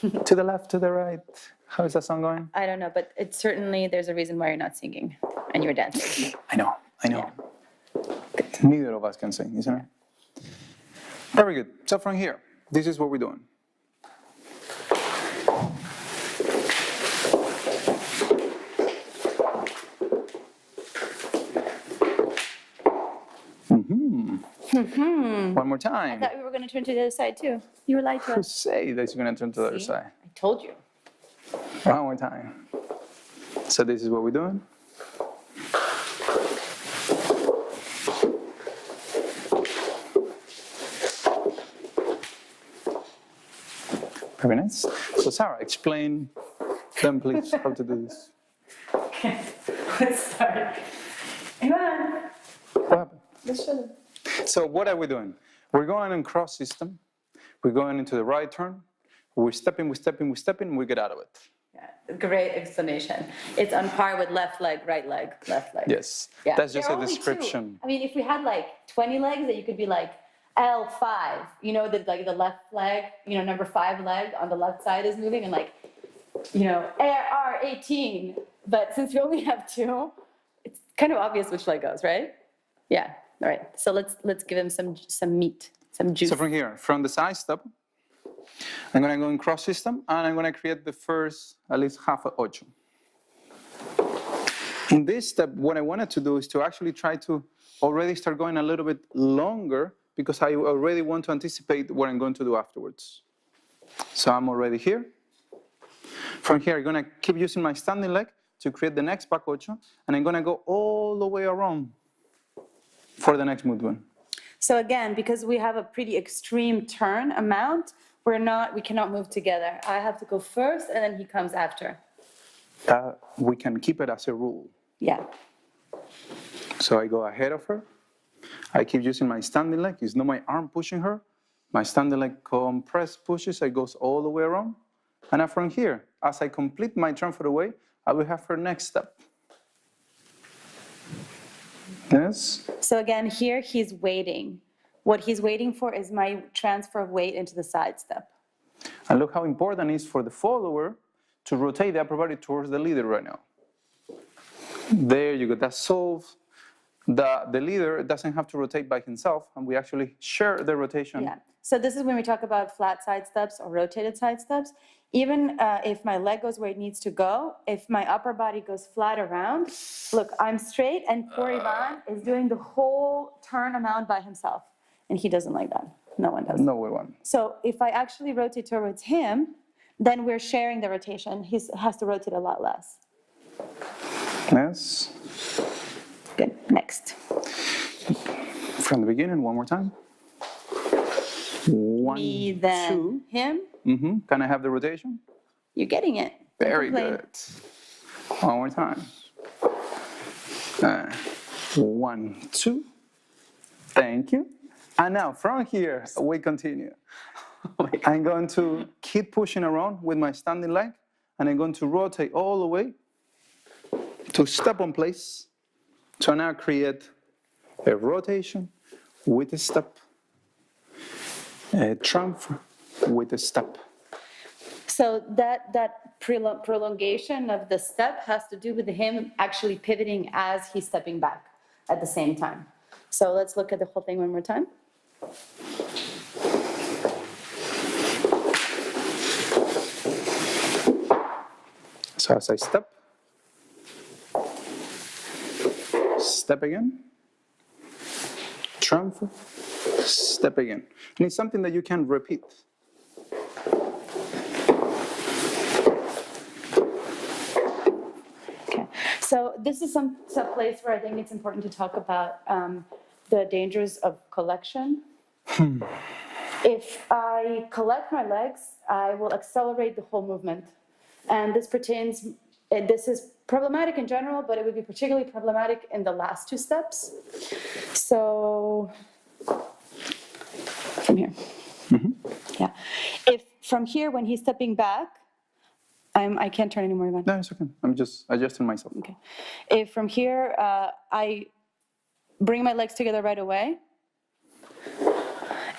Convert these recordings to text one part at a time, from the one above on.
To the left, to the right. How is that song going? I don't know, but it's certainly, there's a reason why you're not singing and you're dancing. I know. Yeah. Neither of us can sing, isn't it? Very good. So from here, this is what we're doing. One more I time. thought we were going to turn to the other side too. You were lied to Who us. say that you're going to turn to the other See? side? I told you. One more time. So this is what we're doing. Very nice. So Sarah, explain them please how to do this. Okay, let's start. Come on. What happened? Let's show them. So what are we doing? We're going in cross system. We're going into the right turn. We're stepping, we get out of it. Yeah, great explanation. It's on par with left leg, right leg, left leg. Yes, Yeah. that's just There a are only description. two. I mean, if we had like 20 legs, that you could be like L5, you know, that like the left leg, you know, number 5 leg on the left side is moving, and like, you know, R18. But since we only have 2, it's kind of obvious which leg goes, right? Yeah. All right. So let's give him some meat, some juice. So from here, from the side step, I'm going to go in cross system, and I'm going to create the first, at least half of ocho. In this step, what I wanted to do is to actually try to already start going a little bit longer, because I already want to anticipate what I'm going to do afterwards. So I'm already here. From here, I'm going to keep using my standing leg to create the next back ocho, and I'm going to go all the way around for the next movement. So again, because we have a pretty extreme turn amount, we cannot move together. I have to go first, and then he comes after. We can keep it as a rule. Yeah. So I go ahead of her. I keep using my standing leg. It's not my arm pushing her. My standing leg compress pushes. It goes all the way around. And from here, as I complete my turn for the way, I will have her next step. Yes? So again, here he's waiting. What he's waiting for is my transfer of weight into the side step. And look how important it is for the follower to rotate the upper body towards the leader right now. There you go. That's solved. The leader doesn't have to rotate by himself, and we actually share the rotation. Yeah. So this is when we talk about flat side steps or rotated side steps. Even if my leg goes where it needs to go, if my upper body goes flat around, look, I'm straight, and poor Ivan is doing the whole turn amount by himself. And he doesn't like that. No one does. No, we won't. So if I actually rotate towards him, then we're sharing the rotation. He has to rotate a lot less. Yes. Good. Next. From the beginning, one more time. 1, Me, then 2. him. Can I have the rotation? You're getting it. Don't Very complain. good. One more time. 1, 2. Thank you. And now from here, we continue. I'm going to keep pushing around with my standing leg, and I'm going to rotate all the way to step on place. So now create a rotation with a step, a transfer with a step. So that prolongation of the step has to do with him actually pivoting as he's stepping back at the same time. So let's look at the whole thing one more time. So as I step again, transfer, step again. And it's something that you can repeat. Okay. So this is some place where I think it's important to talk about the dangers of collection. If I collect my legs, I will accelerate the whole movement. And this is problematic in general, but it would be particularly problematic in the last 2 steps. So, from here. Yeah. If from here, when he's stepping back, I can't turn anymore, Ivan. No, it's okay. I'm just adjusting myself. Okay. If from here, I bring my legs together right away,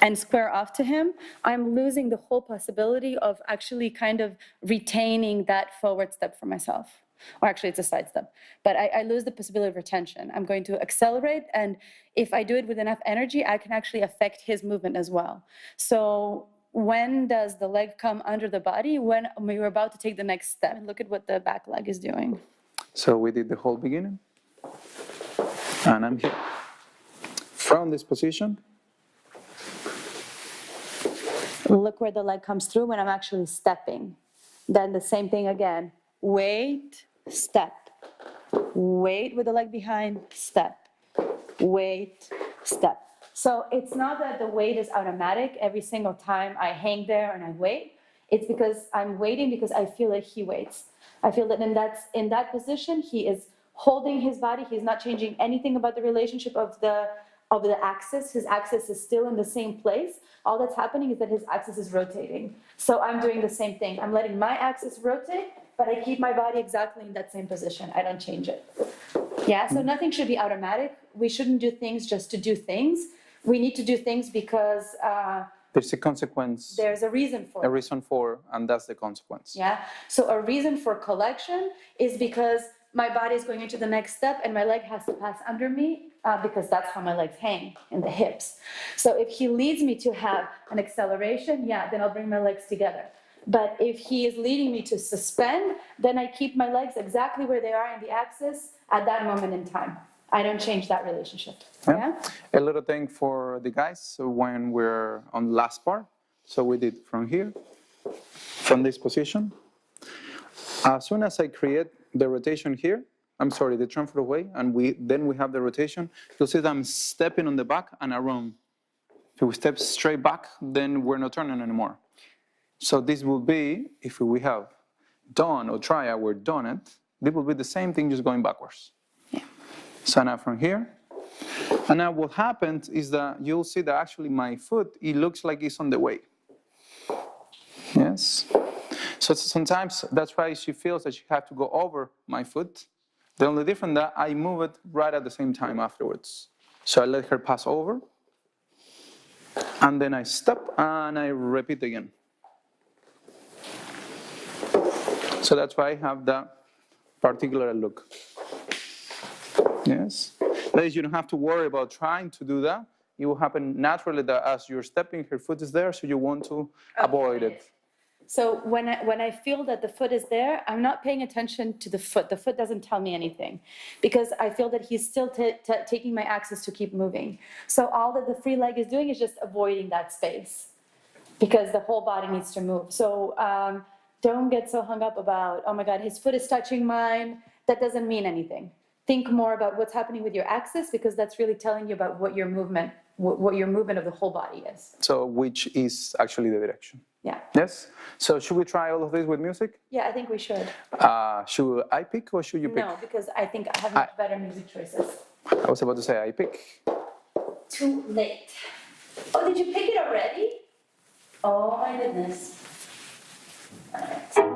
and square off to him, I'm losing the whole possibility of actually kind of retaining that forward step for myself. Or actually, it's a side step. But I lose the possibility of retention. I'm going to accelerate, and if I do it with enough energy, I can actually affect his movement as well. So when does the leg come under the body? When we're about to take the next step. And look at what the back leg is doing. So we did the whole beginning. And I'm here. From this position. Look where the leg comes through when I'm actually stepping. Then the same thing again. Wait, step. Wait with the leg behind, step. Wait, step. So it's not that the wait is automatic every single time I hang there and I wait. It's because I'm waiting because I feel like he waits. I feel that in that position, he is holding his body. He's not changing anything about the relationship of the axis. His axis is still in the same place. All that's happening is that his axis is rotating. So I'm doing the same thing. I'm letting my axis rotate, but I keep my body exactly in that same position. I don't change it. Yeah, so nothing should be automatic. We shouldn't do things just to do things. We need to do things because there's a consequence. There's a reason for it. A reason for, and that's the consequence. Yeah, so a reason for collection is because my body is going into the next step and my leg has to pass under me because that's how my legs hang in the hips. So if he leads me to have an acceleration, yeah, then I'll bring my legs together. But if he is leading me to suspend, then I keep my legs exactly where they are in the axis at that moment in time. I don't change that relationship. Yeah? A little thing for the guys so when we're on the last part. So we did from here, from this position. As soon as I create the rotation here, the transfer away, and then we have the rotation, you'll see that I'm stepping on the back and around. If we step straight back, then we're not turning anymore. So this will be, if we have done or try our done it, this will be the same thing, just going backwards. Yeah. So now from here, and now what happens is that you'll see that actually my foot, it looks like it's on the way. Yes. So sometimes that's why she feels that she has to go over my foot. The only difference that I move it right at the same time afterwards. So I let her pass over, and then I step and I repeat again. So that's why I have that particular look. Yes. Ladies, you don't have to worry about trying to do that. It will happen naturally that as you're stepping, her foot is there, so you want to avoid it. So when I feel that the foot is there, I'm not paying attention to the foot. The foot doesn't tell me anything because I feel that he's still taking my axis to keep moving. So all that the free leg is doing is just avoiding that space because the whole body needs to move. So don't get so hung up about, oh my God, his foot is touching mine. That doesn't mean anything. Think more about what's happening with your axis because that's really telling you about what your movement of the whole body is. So which is actually the direction. Yeah. Yes? So should we try all of this with music? Yeah, I think we should. Should I pick or should you pick? No, because I think I have much better music choices. I was about to say I pick. Too late. Oh, did you pick it already? Oh my goodness. All right.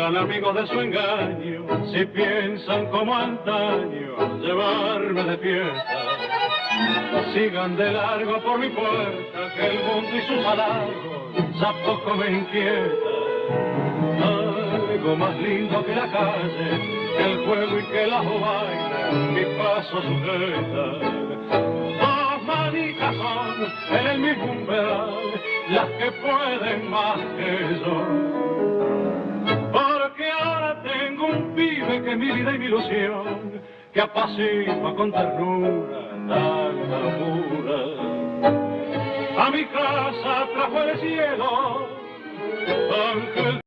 Amigos de su engaño, si piensan como antaño llevarme de fiesta, sigan de largo por mi puerta, que el mundo y sus halagos ya poco me inquieta. Algo más lindo que la calle, que el juego y que la jovaina, mi paso sujeta. Dos manitas son en el mismo umbral, las que pueden más que yo. Porque ahora tengo un pibe que es mi vida y mi ilusión, que apacigua con ternura tanta locura. A mi casa trajo el cielo, ángel